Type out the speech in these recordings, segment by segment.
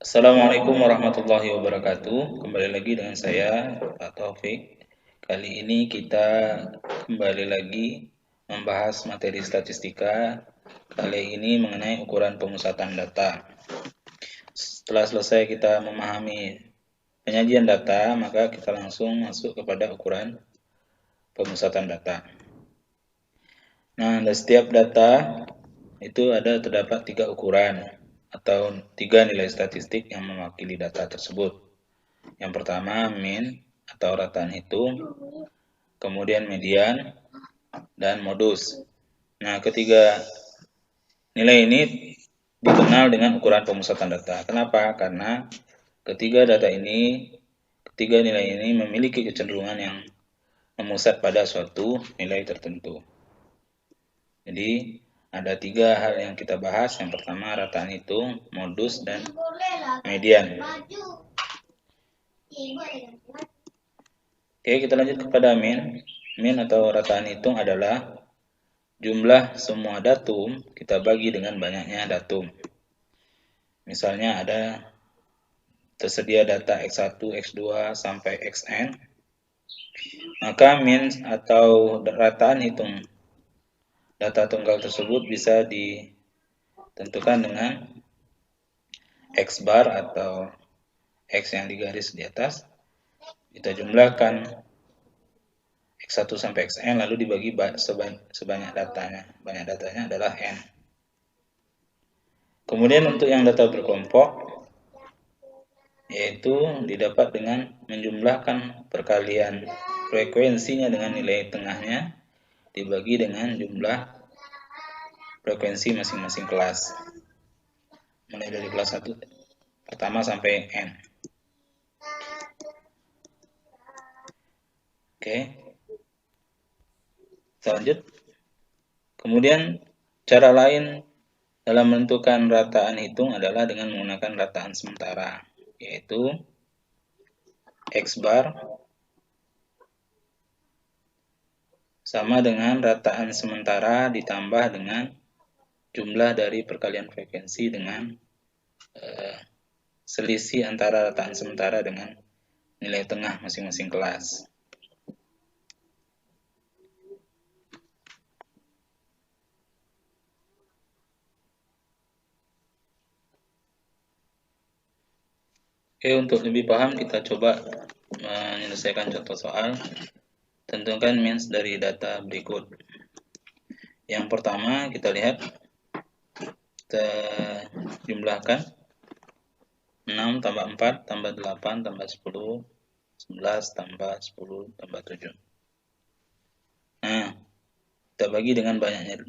Assalamualaikum warahmatullahi wabarakatuh. Kembali lagi dengan saya, Pak Taufik. Kali ini kita kembali lagi membahas materi statistika. Kali ini mengenai ukuran pemusatan data. Setelah selesai kita memahami penyajian data, maka kita langsung masuk kepada ukuran pemusatan data. Nah, dari setiap data itu terdapat 3 ukuran atau 3 nilai statistik yang mewakili data tersebut. Yang pertama mean atau rataan hitung, kemudian median, dan modus. Nah, ketiga nilai ini dikenal dengan ukuran pemusatan data. Kenapa? Karena ketiga nilai ini memiliki kecenderungan yang memusat pada suatu nilai tertentu. Jadi ada 3 hal yang kita bahas. Yang pertama rataan hitung, modus, dan median. Oke, kita lanjut kepada mean. Mean atau rataan hitung adalah jumlah semua datum kita bagi dengan banyaknya datum. Misalnya ada tersedia data X1, X2 sampai Xn. Maka mean atau rataan hitung data tunggal tersebut bisa ditentukan dengan X bar atau X yang digaris di atas. Kita jumlahkan X1 sampai Xn lalu dibagi sebanyak datanya. Banyak datanya adalah N. Kemudian untuk yang data berkelompok, yaitu didapat dengan menjumlahkan perkalian frekuensinya dengan nilai tengahnya dibagi dengan jumlah frekuensi masing-masing kelas. Mulai dari kelas 1 pertama sampai N. Oke. Kita lanjut. Kemudian cara lain dalam menentukan rataan hitung adalah dengan menggunakan rataan sementara, yaitu X bar sama dengan rataan sementara ditambah dengan jumlah dari perkalian frekuensi dengan selisih antara rataan sementara dengan nilai tengah masing-masing kelas. Oke, untuk lebih paham kita coba menyelesaikan contoh soal. Tentukan means dari data berikut. Yang pertama kita lihat, kita jumlahkan 6 tambah 4 tambah 8 tambah 10, 11 tambah 10 tambah 7. Nah, kita bagi dengan banyaknya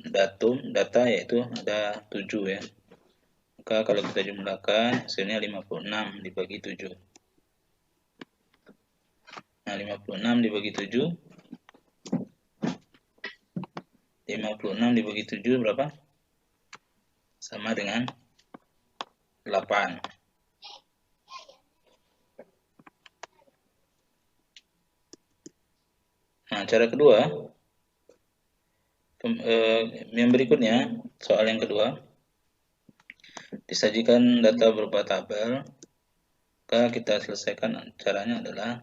data yaitu ada 7 ya. Maka kalau kita jumlahkan hasilnya 56 dibagi 7. Nah, 56 dibagi 7. 56 dibagi 7 berapa? Sama dengan 8. Nah, cara kedua, yang berikutnya, soal yang kedua, disajikan data berupa tabel. Maka kita selesaikan caranya adalah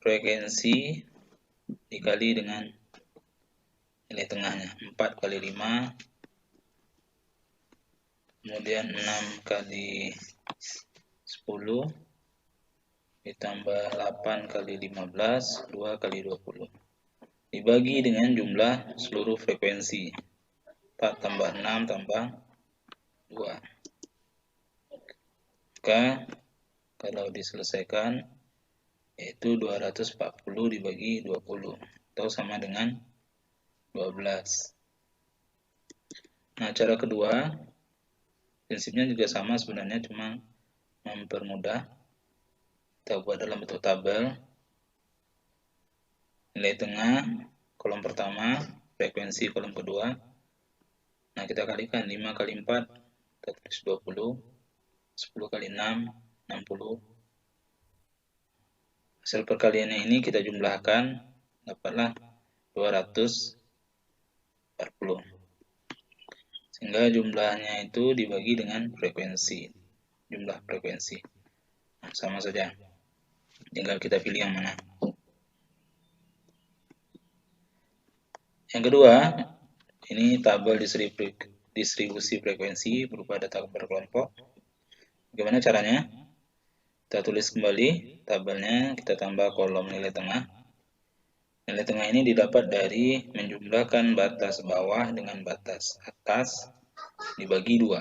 frekuensi dikali dengan nilai tengahnya, 4 kali 5, kemudian 6 kali 10, ditambah 8 kali 15, 2 kali 20. Dibagi dengan jumlah seluruh frekuensi, 4 tambah 6 tambah 2. Maka kalau diselesaikan yaitu 240 dibagi 20 atau sama dengan 12. Nah, cara kedua prinsipnya juga sama sebenarnya, cuma mempermudah. Kita buat dalam bentuk tabel. Nilai tengah kolom pertama, frekuensi kolom kedua. Nah, kita kalikan 5 kali 4 kita tulis 20, 10 kali 6 60. Hasil perkaliannya ini kita jumlahkan, dapatlah 240. Sehingga jumlahnya itu dibagi dengan frekuensi. jumlah frekuensi. Nah, sama saja, tinggal kita pilih yang mana. Yang kedua, ini tabel distribusi frekuensi berupa data berkelompok. Bagaimana caranya? Kita tulis kembali tabelnya, kita tambah kolom nilai tengah. Nilai tengah ini didapat dari menjumlahkan batas bawah dengan batas atas dibagi 2.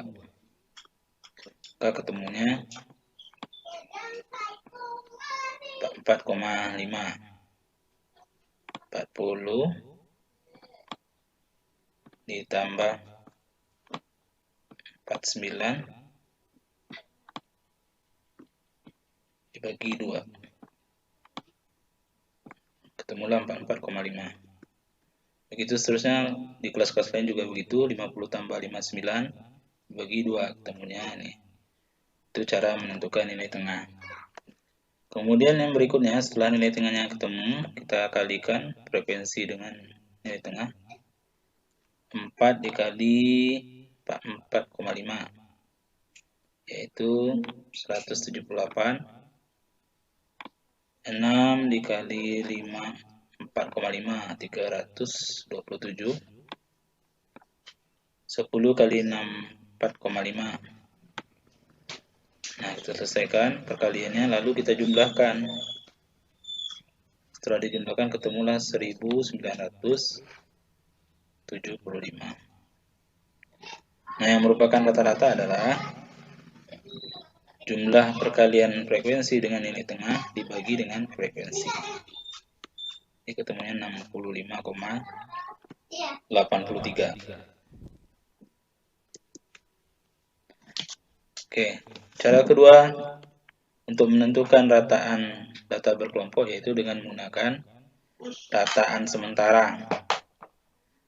Maka ketemunya 4,5. 40 ditambah 49 dibagi 2. Ketemulah 44,5. Begitu seterusnya di kelas-kelas lain juga begitu, 50 tambah 59 dibagi 2, ketemunya ini. Itu cara menentukan nilai tengah. Kemudian yang berikutnya, setelah nilai tengahnya ketemu, kita kalikan frekuensi dengan nilai tengah. 4 dikali 4,5 yaitu 178. 6 dikali 5 4,5 327. 10 kali 6 4,5. Nah, kita selesaikan perkaliannya, lalu kita jumlahkan. Setelah dijumlahkan ketemulah 1975. Nah, yang merupakan rata-rata adalah jumlah perkalian frekuensi dengan nilai tengah dibagi dengan frekuensi. Ini ketemunya 65,83. Oke, cara kedua untuk menentukan rataan data berkelompok yaitu dengan menggunakan rataan sementara.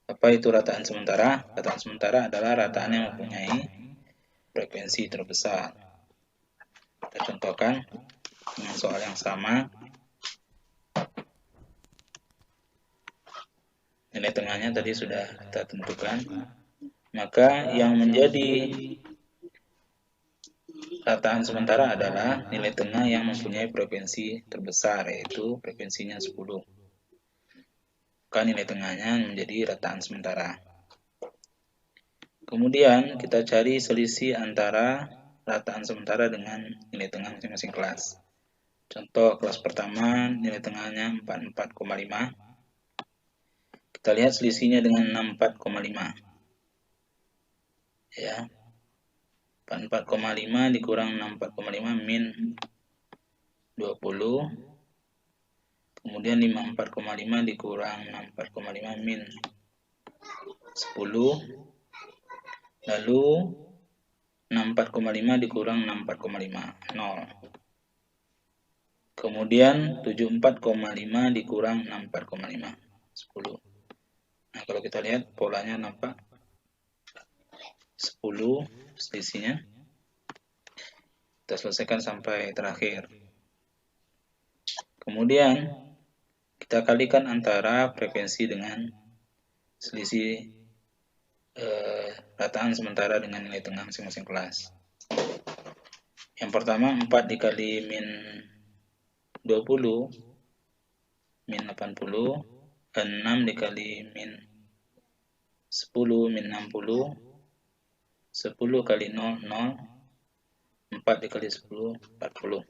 Apa itu rataan sementara? Rataan sementara adalah rataan yang mempunyai frekuensi terbesar. Kita contohkan dengan soal yang sama. Nilai tengahnya tadi sudah kita tentukan. Maka yang menjadi rataan sementara adalah nilai tengah yang mempunyai frekuensi terbesar, yaitu frekuensinya 10. Maka nilai tengahnya menjadi rataan sementara. Kemudian kita cari selisih antara rataan sementara dengan nilai tengah masing-masing kelas. Contoh kelas pertama nilai tengahnya 44,5. Kita lihat selisihnya dengan 64,5. Ya. 44,5 dikurang 64,5 min 20. Kemudian 54,5 dikurang 64,5 min 10. Lalu 64,5 dikurang 64,5, 0. Kemudian 74,5 dikurang 64,5, 10. Nah, kalau kita lihat polanya nampak 10 selisihnya. Kita selesaikan sampai terakhir. Kemudian kita kalikan antara frekuensi dengan selisih rataan sementara dengan nilai tengah masing-masing kelas. Yang pertama 4 dikali min 20 min 80, 6 dikali min 10 min 60, 10 kali 0, 0, 4 dikali 10, 40.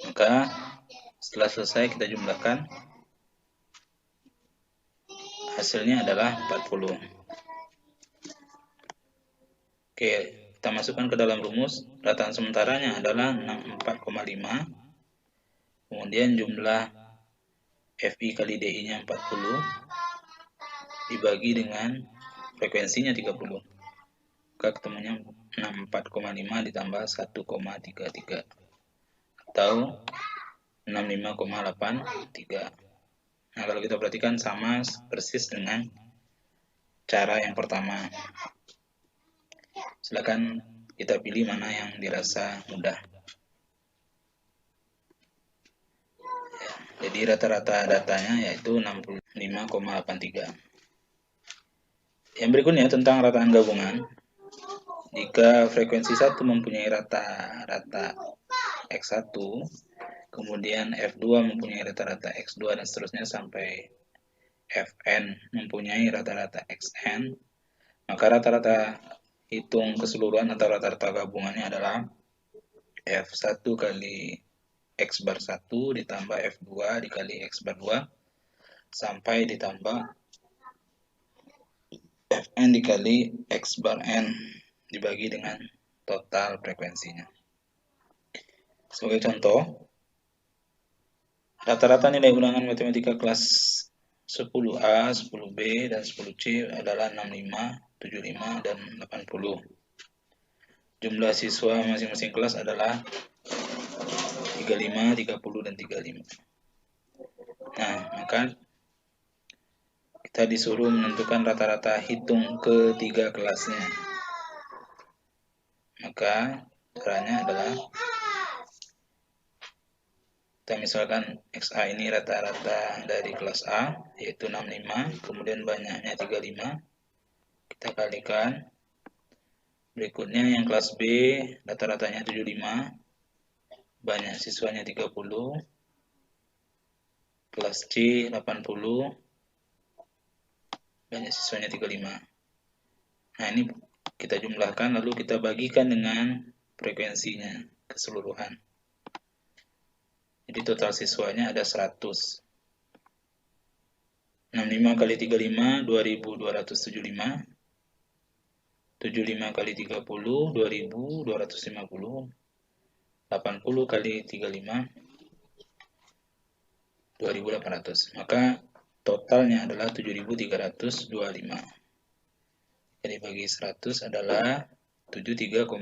Maka setelah selesai kita jumlahkan, hasilnya adalah 40. Oke, kita masukkan ke dalam rumus. Rataan sementaranya adalah 64,5. Kemudian jumlah FI kali DI-nya 40 dibagi dengan frekuensinya 30. Maka ketemunya 64,5 ditambah 1,33 atau 65,83. Nah, kalau kita perhatikan sama persis dengan cara yang pertama. Silakan kita pilih mana yang dirasa mudah. Ya, jadi rata-rata datanya yaitu 65,83. Yang berikutnya tentang rataan gabungan. Jika frekuensi 1 mempunyai rata-rata X1, kemudian F2 mempunyai rata-rata X2 dan seterusnya sampai Fn mempunyai rata-rata Xn, maka rata-rata hitung keseluruhan atau rata-rata gabungannya adalah F1 kali X bar 1 ditambah F2 dikali X bar 2 sampai ditambah Fn dikali X bar N dibagi dengan total frekuensinya. Sebagai contoh, rata-rata nilai ulangan matematika kelas 10A, 10B, dan 10C adalah 65, 75, dan 80. Jumlah siswa masing-masing kelas adalah 35, 30, dan 35. Nah, maka kita disuruh menentukan rata-rata hitung ketiga kelasnya. Maka caranya adalah kita misalkan XA ini rata-rata dari kelas A, yaitu 65, kemudian banyaknya 35, kita kalikan. Berikutnya yang kelas B, rata-ratanya 75, banyak siswanya 30, kelas C 80, banyak siswanya 35. Nah, ini kita jumlahkan lalu kita bagikan dengan frekuensinya keseluruhan. Jadi total siswanya ada 100. 65 kali 35, 2275. 75 kali 30, 2250. 80 kali 35, 2800. Maka totalnya adalah 7325. Jadi bagi 100 adalah 73,25.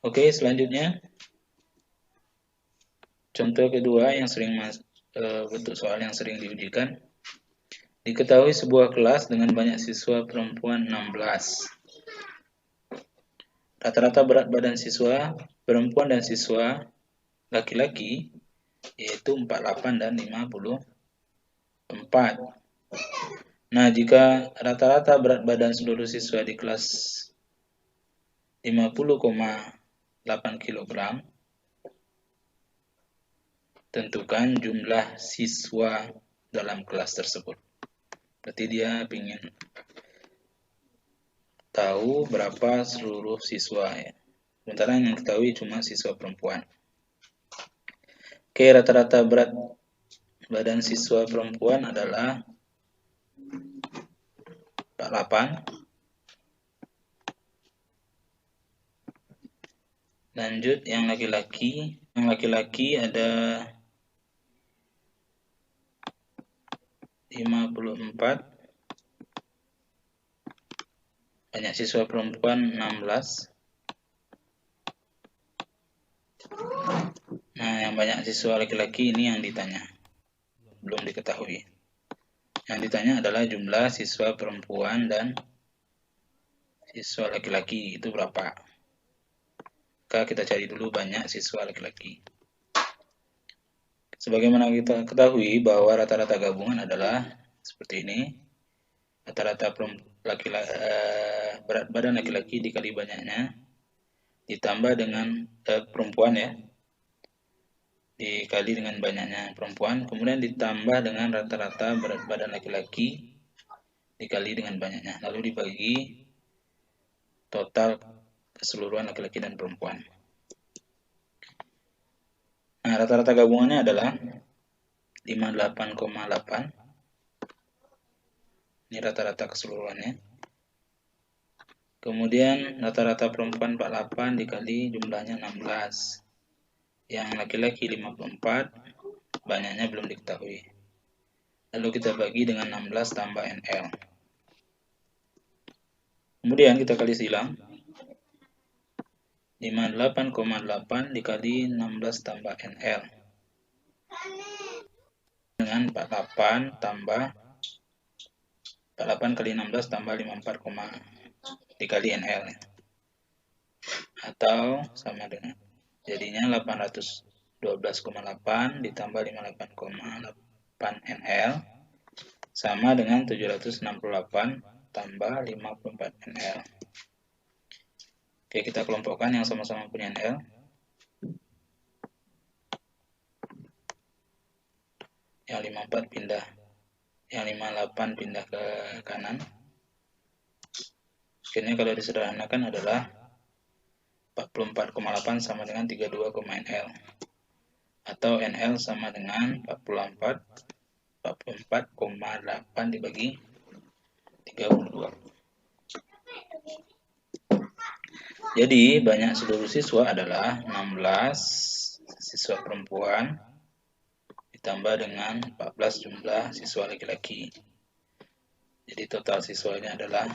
Oke, selanjutnya contoh kedua yang sering bentuk soal yang sering diujikan. Diketahui sebuah kelas dengan banyak siswa perempuan 16. Rata-rata berat badan siswa perempuan dan siswa laki-laki yaitu 48 dan 54. Nah, jika rata-rata berat badan seluruh siswa di kelas 50,8 kg, tentukan jumlah siswa dalam kelas tersebut. Berarti dia ingin tahu berapa seluruh siswa ya. Sementara yang diketahui cuma siswa perempuan. Oke, rata-rata berat badan siswa perempuan adalah 48. Lanjut yang laki-laki. Yang laki-laki ada 54. Banyak siswa perempuan 16. Nah, yang banyak siswa laki-laki ini yang ditanya. Belum diketahui. Yang ditanya adalah jumlah siswa perempuan dan siswa laki-laki itu berapa. Maka kita cari dulu banyak siswa laki-laki. Sebagaimana kita ketahui bahwa rata-rata gabungan adalah seperti ini. Rata-rata berat badan laki-laki dikali banyaknya ditambah dengan perempuan ya, dikali dengan banyaknya perempuan, kemudian ditambah dengan rata-rata berat badan laki-laki dikali dengan banyaknya, lalu dibagi total keseluruhan laki-laki dan perempuan. Nah, rata-rata gabungannya adalah 58,8. Ini rata-rata keseluruhannya. Kemudian rata-rata perempuan 48 dikali jumlahnya 16. Yang laki-laki 54, banyaknya belum diketahui. Lalu kita bagi dengan 16 tambah NL. Kemudian kita kali silang. 58,8 dikali 16 tambah NL. Dengan 48 tambah 48 kali 16 tambah 54, dikali NL. Atau sama dengan jadinya 812,8 ditambah 58,8 NL sama dengan 768 tambah 54 NL. Oke, kita kelompokkan yang sama-sama punya NL. Yang 54 pindah, yang 58 pindah ke kanan. Akhirnya kalau disederhanakan adalah 44,8 sama dengan 32, NL. Atau NL sama dengan 44,8 dibagi 32. Jadi banyak seluruh siswa adalah 16 siswa perempuan ditambah dengan 14 jumlah siswa laki-laki. Jadi total siswanya adalah